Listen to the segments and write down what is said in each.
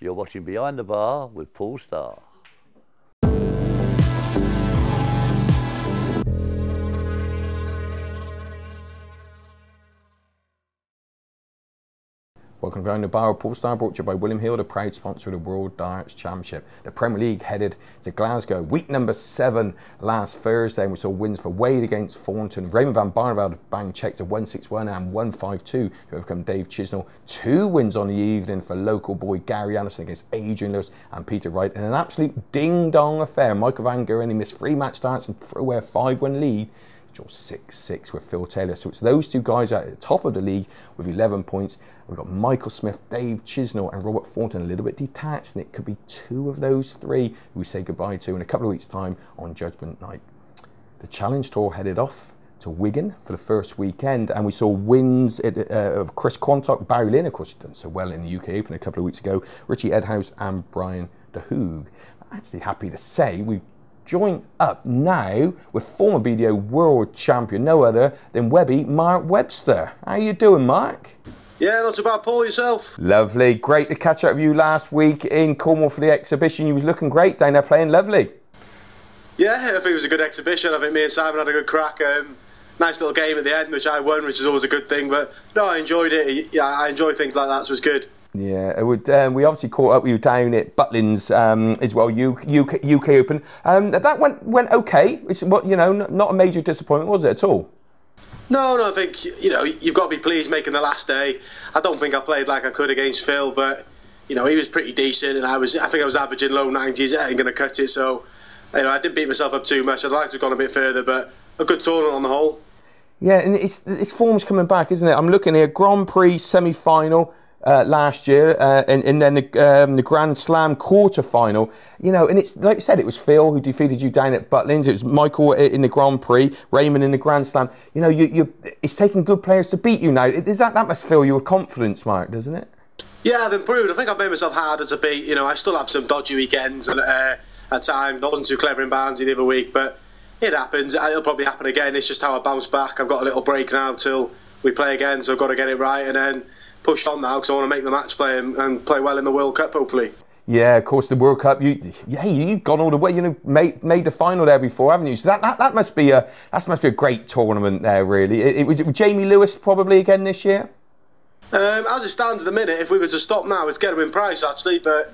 You're watching Behind the Bar with Paul Starr. Welcome to Behind the Bar with Paul Starr, brought to you by William Hill, the proud sponsor of the World Darts Championship. The Premier League headed to Glasgow. Week number 7 last Thursday, and we saw wins for Wade against Thornton. Raymond van Barneveld banged checks of 1-6-1 and 1-5-2 to overcome Dave Chisnell. 2 wins on the evening for local boy Gary Anderson against Adrian Lewis and Peter Wright. In an absolute ding-dong affair, Michael Van Gogh only missed 3 match starts and threw away a 5-1 lead. 6-6 with Phil Taylor. So it's those 2 guys at the top of the league with 11 points. We've got Michael Smith, Dave Chisnell and Robert Thornton a little bit detached, and it could be 2 of those 3 who we say goodbye to in a couple of weeks' time on Judgment Night. The Challenge Tour headed off to Wigan for the first weekend, and we saw wins of Chris Quantock, Barry Lynn, of course, he's done so well in the UK Open a couple of weeks ago, Richie Edhouse and Brian De Hoog. I'm actually happy to say we've joined up now with former BDO World Champion, no other than Webby, Mark Webster. How you doing, Mark? Yeah, not too bad, Paul. Yourself? Lovely. Great to catch up with you last week in Cornwall for the exhibition. You was looking great down there playing lovely. Yeah, I think it was a good exhibition. I think me and Simon had a good crack. Nice little game at the end, which I won, which is always a good thing. But no, I enjoyed it. Yeah, I enjoy things like that, so it was good. Yeah, we obviously caught up with you down at Butlins as well, UK Open. That went okay. It's not a major disappointment, was it at all? No, I think you've got to be pleased making the last day. I don't think I played like I could against Phil, but he was pretty decent, and I think I was averaging low 90s. I ain't going to cut it, so I didn't beat myself up too much. I'd like to have gone a bit further, but a good tournament on the whole. Yeah, and it's form's coming back, isn't it? I'm looking here, Grand Prix semi-final. Last year, and then the Grand Slam quarter-final, and it's like you said, it was Phil who defeated you down at Butlins. It was Michael in the Grand Prix, Raymond in the Grand Slam. It's taking good players to beat you now. That must fill you with confidence, Mark, doesn't it? Yeah, I've improved. I think I've made myself harder to beat. I still have some dodgy weekends and at times. I wasn't too clever in Barnsley the other week, but it happens. It'll probably happen again. It's just how I bounce back. I've got a little break now till we play again, so I've got to get it right and then push on now because I want to make the match play and play well in the World Cup, hopefully. Yeah, of course, the World Cup. You've gone all the way. Made the final there before, haven't you? So that must be a great tournament there, really. It was Jamie Lewis probably again this year. As it stands at the minute, if we were to stop now, it's Gedwin Price actually, but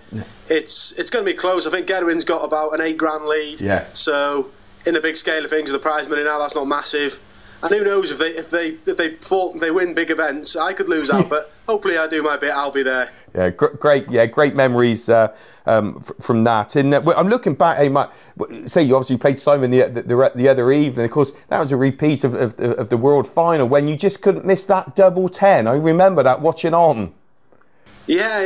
it's going to be close. I think Gedwin's got about an £8,000 lead. Yeah. So in the big scale of things, the prize money now, that's not massive. And who knows, if they win big events, I could lose out, but hopefully I do my bit, I'll be there. Yeah, great memories from that. And I'm looking back, hey, Mark, say you obviously played Simon the other evening. Of course, that was a repeat of the World Final when you just couldn't miss that double 10. I remember that watching on. Yeah,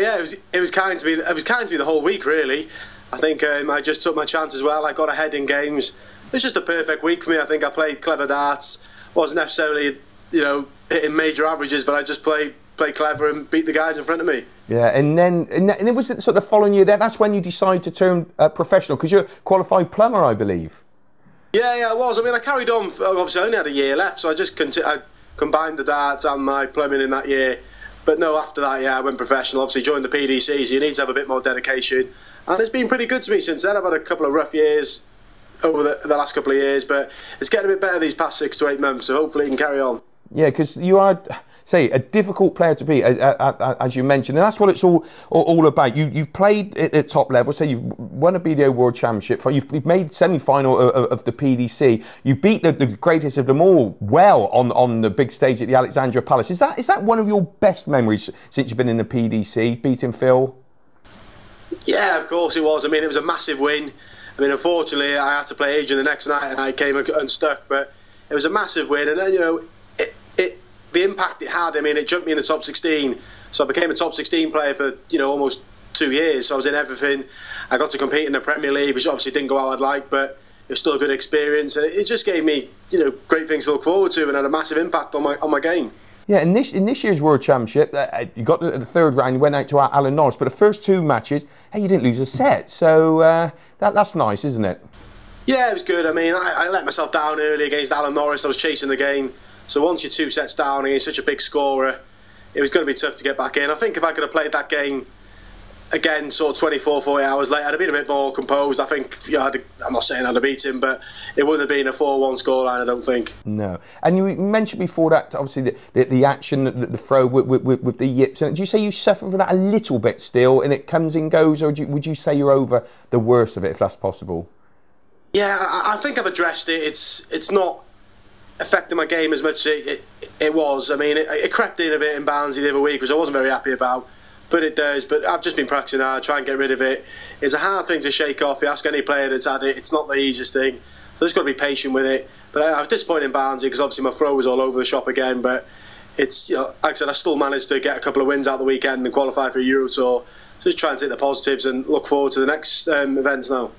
it was kind to me. It was kind to me the whole week, really. I think I just took my chance as well. I got ahead in games. It was just a perfect week for me. I think I played clever darts. Wasn't necessarily, hitting major averages, but I just played clever and beat the guys in front of me. Yeah, and it was sort of following you there. That's when you decided to turn professional, because you're a qualified plumber, I believe. Yeah, I was. I mean, I carried on. Obviously, I only had a year left, so I combined the darts and my plumbing in that year. But no, after that, I went professional. Obviously, joined the PDC, so you need to have a bit more dedication. And it's been pretty good to me since then. I've had a couple of rough years over the last couple of years, but it's getting a bit better these past 6 to 8 months, so hopefully it can carry on. Yeah, because you are, say, a difficult player to beat, as you mentioned, and that's what it's all about. You've played at top level, so you've won a BDO World Championship, you've made semi-final of the PDC, you've beat the greatest of them all well on the big stage at the Alexandra Palace. Is that one of your best memories since you've been in the PDC, beating Phil? Yeah, of course it was. I mean, it was a massive win. I mean, unfortunately, I had to play Adrian the next night and I came unstuck, but it was a massive win. And then, the impact it had, I mean, it jumped me in the top 16. So I became a top 16 player for, almost 2 years. So I was in everything. I got to compete in the Premier League, which obviously didn't go how I'd like, but it was still a good experience. And it just gave me, great things to look forward to and had a massive impact on my game. Yeah, in this year's World Championship, you got to the 3rd round, you went out to Alan Norris, but the first 2 matches, hey, you didn't lose a set. So that's nice, isn't it? Yeah, it was good. I mean, I let myself down early against Alan Norris. I was chasing the game. So once you're 2 sets down against such a big scorer, it was going to be tough to get back in. I think if I could have played that game again, sort of 24, 40 hours later, I'd have been a bit more composed. I think, I'm not saying I'd have beat him, but it wouldn't have been a 4-1 scoreline, I don't think. No. And you mentioned before that, obviously, the action, the throw with the yips. Do you say you suffer from that a little bit still, and it comes and goes, or would you say you're over the worst of it, if that's possible? Yeah, I think I've addressed it. It's not affecting my game as much as it was. I mean, it crept in a bit in Barnsley the other week, which I wasn't very happy about. But it does. But I've just been practicing hard, try and get rid of it. It's a hard thing to shake off. You ask any player that's had it, it's not the easiest thing. So just got to be patient with it. But I was disappointed in Barnsley because obviously my throw was all over the shop again. But it's, like I said, I still managed to get a couple of wins out the weekend and qualify for a Euro Tour. So just try and take the positives and look forward to the next events now.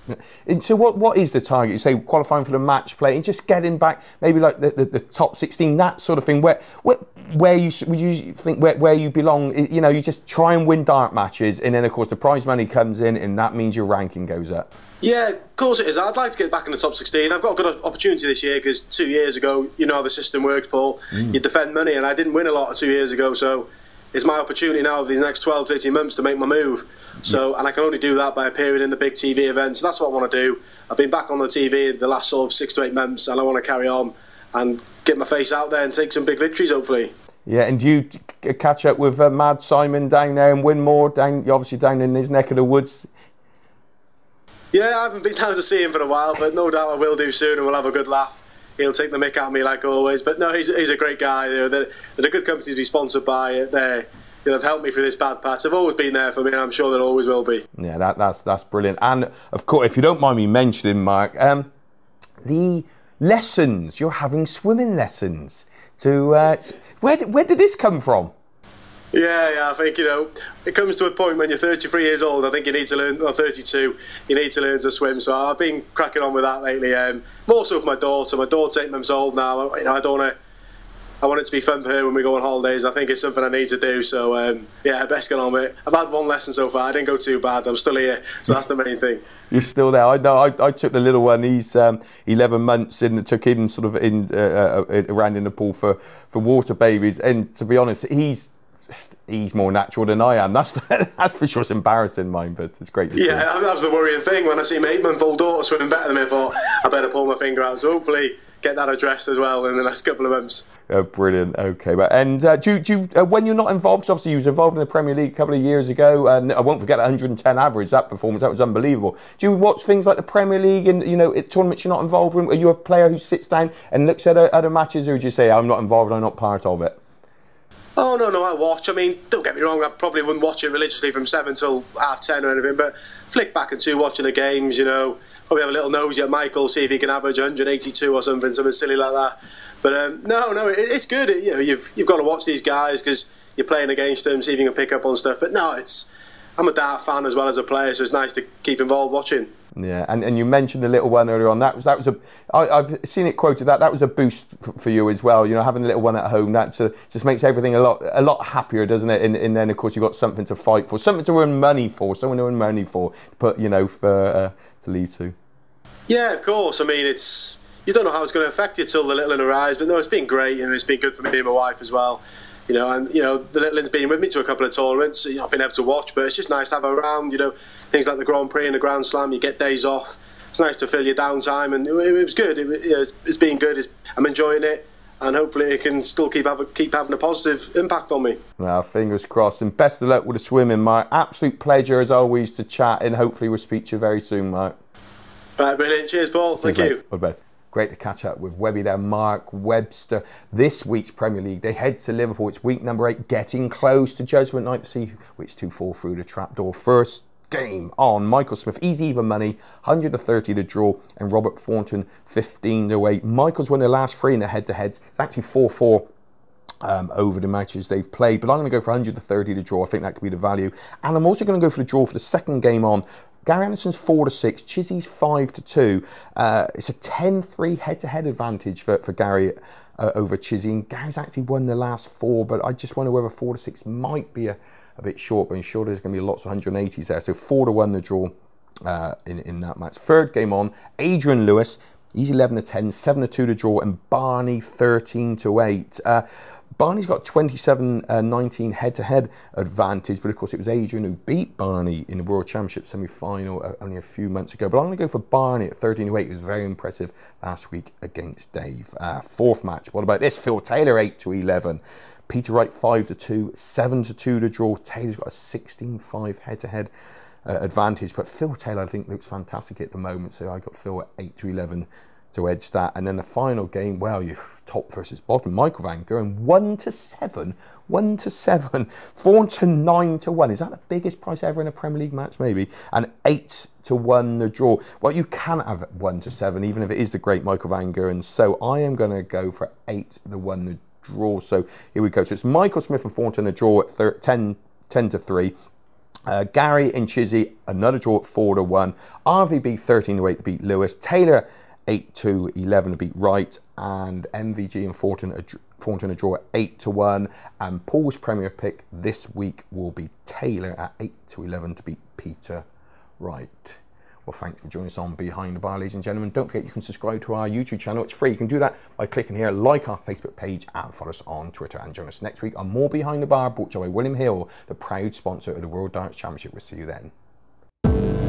And so what is the target? You say qualifying for the match play and just getting back, maybe like the top 16, that sort of thing. Where you would you think where you belong? You know, you just try and win dart matches, and then of course the prize money comes in, and that means your ranking goes up. Yeah, of course it is. I'd like to get back in the top 16. I've got a good opportunity this year because 2 years ago, you know how the system works, Paul. You defend money, and I didn't win a lot 2 years ago, so it's my opportunity now over these next 12 to 18 months to make my move. So, and I can only do that by appearing in the big TV events. So that's what I want to do. I've been back on the TV the last sort of 6 to 8 months, and I want to carry on and get my face out there and take some big victories, hopefully. Yeah, and do you catch up with Mad Simon down there in Winmore, obviously down in his neck of the woods? Yeah, I haven't been down to see him for a while, but no doubt I will do soon, and we'll have a good laugh. He'll take the mick out of me like always, but no, he's a great guy. They're a good company to be sponsored by. They've helped me through this bad patch. They've always been there for me, and I'm sure they always will be. Yeah, that's brilliant. And of course, if you don't mind me mentioning, Mark, the lessons, you're having swimming lessons. Where did this come from? Yeah, I think, it comes to a point when you're 33 years old, I think you need to learn, or 32, you need to learn to swim. So I've been cracking on with that lately. More so with my daughter. My daughter's 8 months old now. I want it to be fun for her when we go on holidays. I think it's something I need to do. So, I best get on with it. I've had 1 lesson so far. I didn't go too bad. I'm still here. So that's the main thing. You're still there. I know. I took the little one. He's 11 months and took him sort of around in the pool for water babies. And to be honest, he's more natural than I am. That's for sure. It's embarrassing, mine, but it's great to see. Yeah, that was the worrying thing. When I see my 8-month-old daughter swimming better than me, I thought I better pull my finger out. So hopefully get that addressed as well in the next couple of months. Oh, brilliant. Okay, and do you when you're not involved, obviously you was involved in the Premier League a couple of years ago, and I won't forget 110 average, that performance, that was unbelievable. Do you watch things like the Premier League and tournaments you're not involved in? Are you a player who sits down and looks at other matches, or do you say I'm not involved, I'm not part of it? Oh, no, I watch. I mean, don't get me wrong, I probably wouldn't watch it religiously from 7 till 10:30 or anything, but flick back into watching the games, probably have a little nosy at Michael, see if he can average 182 or something silly like that. But no, it's good. You've got to watch these guys because you're playing against them, see if you can pick up on stuff. But no, I'm a dart fan as well as a player, so it's nice to keep involved watching. Yeah, and you mentioned the little one earlier on. I've seen it quoted that was a boost for you as well. Having a little one at home, that just makes everything a lot happier, doesn't it? And then of course you've got something to fight for, something to earn money for, someone to earn money for, but to lead to. Yeah, of course. I mean, you don't know how it's going to affect you till the little one arrives, but no, it's been great, and it's been good for me and my wife as well. The little one's been with me to a couple of tournaments. I've been able to watch, but it's just nice to have her around. Things like the Grand Prix and the Grand Slam, you get days off. It's nice to fill your downtime, and it was good. It's been good. I'm enjoying it, and hopefully it can still keep having a positive impact on me. Well, fingers crossed, and best of luck with the swimming, Mark. Absolute pleasure as always to chat, and hopefully we'll speak to you very soon, Mark. Right, brilliant. Cheers, Paul. Thank you. All the best. Great to catch up with Webby there, Mark Webster. This week's Premier League, they head to Liverpool. It's week number 8, getting close to Judgment Night to see which 2 fall through the trapdoor first. Game on Michael Smith, easy even money, 130 to draw, and Robert Thornton 15 to 8. Michael's won their last 3 in the head-to-heads. It's actually 4-4 over the matches they've played, but I'm going to go for 130 to draw. I think that could be the value, and I'm also going to go for the draw for the second game on. Gary Anderson's 4-6, Chizzy's 5-2. It's a 10-3 head-to-head advantage for Gary over Chizzy, and Gary's actually won the last 4, but I just wonder whether 4-6 might be a bit short, but I'm sure there's going to be lots of 180s there. So 4-1 the draw in that match. Third game on, Adrian Lewis, He's 11 to 10, 7 to 2 to draw, and Barney 13 to 8. Barney's got 27-19 head-to-head advantage, but of course it was Adrian who beat Barney in the World Championship semi-final only a few months ago. But I'm going to go for Barney at 13 to 8. It was very impressive last week against Dave. Fourth match, what about this? Phil Taylor 8 to 11. Peter Wright 5 to 2, 7 to 2 to draw. Taylor's got a 16-5 head-to-head advantage, but Phil Taylor I think looks fantastic at the moment, so I got Phil at 8 to 11 to edge that. And then the final game, well, you top versus bottom. Michael Van Gerwen 1 to 7, 1 to 7, 4 to 9 to 1. Is that the biggest price ever in a Premier League match? Maybe. And 8 to 1 the draw. Well, you can have 1 to 7, even if it is the great Michael Van Gerwen. So I am going to go for 8 to 1 the draw. So here we go. So it's Michael Smith and Thornton a draw at 10 to 3. Gary and Chizzy another draw at 4 to 1. RVB 13 to 8 to beat Lewis. Taylor 8 to 11 to beat Wright, and MVG and Thornton a draw at 8 to 1. And Paul's Premier pick this week will be Taylor at 8 to 11 to beat Peter Wright. Well, thanks for joining us on Behind the Bar, ladies and gentlemen. Don't forget you can subscribe to our YouTube channel. It's free. You can do that by clicking here, like our Facebook page, and follow us on Twitter. And join us next week on more Behind the Bar, brought to you by William Hill, the proud sponsor of the World Darts Championship. We'll see you then.